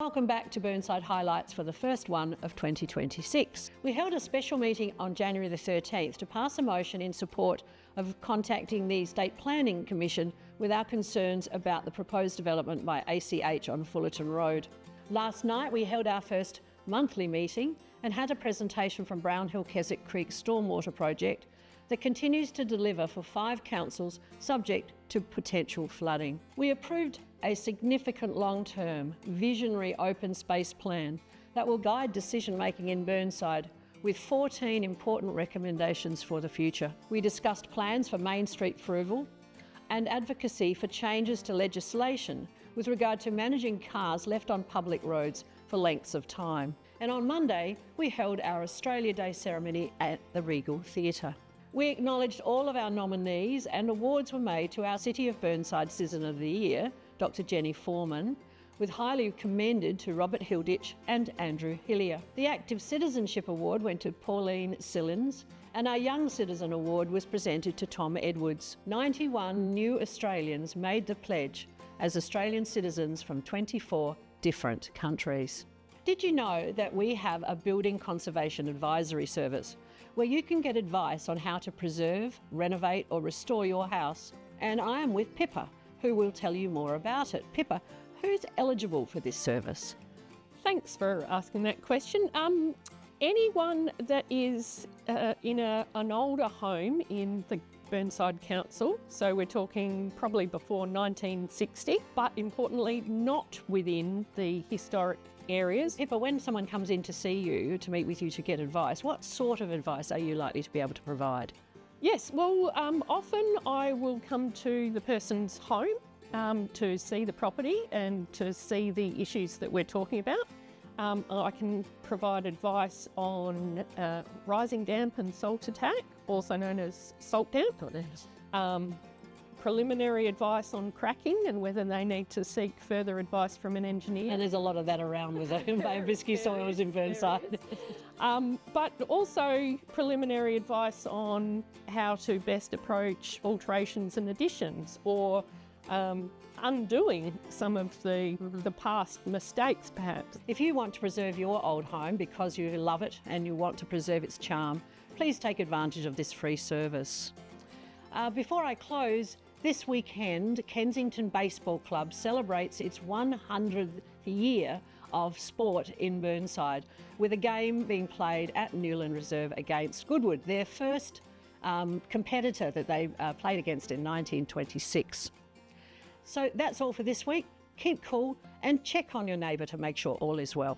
Welcome back to Burnside Highlights for the first one of 2026. We held a special meeting on January the 13th to pass a motion in support of contacting the State Planning Commission with our concerns about the proposed development by ACH on Fullerton Road. Last night we held our first monthly meeting and had a presentation from Brownhill Keswick Creek Stormwater Project that continues to deliver for 5 councils subject to potential flooding. We approved a significant long-term, visionary open space plan that will guide decision-making in Burnside with 14 important recommendations for the future. We discussed plans for Main Street Fruval and advocacy for changes to legislation with regard to managing cars left on public roads for lengths of time. And on Monday, we held our Australia Day ceremony at the Regal Theatre. We acknowledged all of our nominees and awards were made to our City of Burnside Citizen of the Year, Dr. Jenny Foreman, with highly commended to Robert Hilditch and Andrew Hillier. The Active Citizenship Award went to Pauline Sillins, and our Young Citizen Award was presented to Tom Edwards. 91 new Australians made the pledge as Australian citizens from 24 different countries. Did you know that we have a building conservation advisory service where you can get advice on how to preserve, renovate or restore your house? And I am with Pippa, who will tell you more about it. Pippa, who's eligible for this service? Thanks for asking that question. Anyone that is in an older home in the Burnside Council, so we're talking probably before 1960, but importantly not within the historic areas. Pippa, when someone comes in to see you, to meet with you to get advice, what sort of advice are you likely to be able to provide? Yes, well, often I will come to the person's home to see the property and to see the issues that we're talking about. I can provide advice on rising damp and salt attack, also known as salt damp. Preliminary advice on cracking and whether they need to seek further advice from an engineer. And there's a lot of that around with the Bay of Biscay soils in Burnside. But also preliminary advice on how to best approach alterations and additions, or undoing some of the past mistakes perhaps. If you want to preserve your old home because you love it and you want to preserve its charm, please take advantage of this free service. Before I close, this weekend, Kensington Baseball Club celebrates its 100th year of sport in Burnside, with a game being played at Newland Reserve against Goodwood, their first competitor that they played against in 1926. So that's all for this week. Keep cool and check on your neighbour to make sure all is well.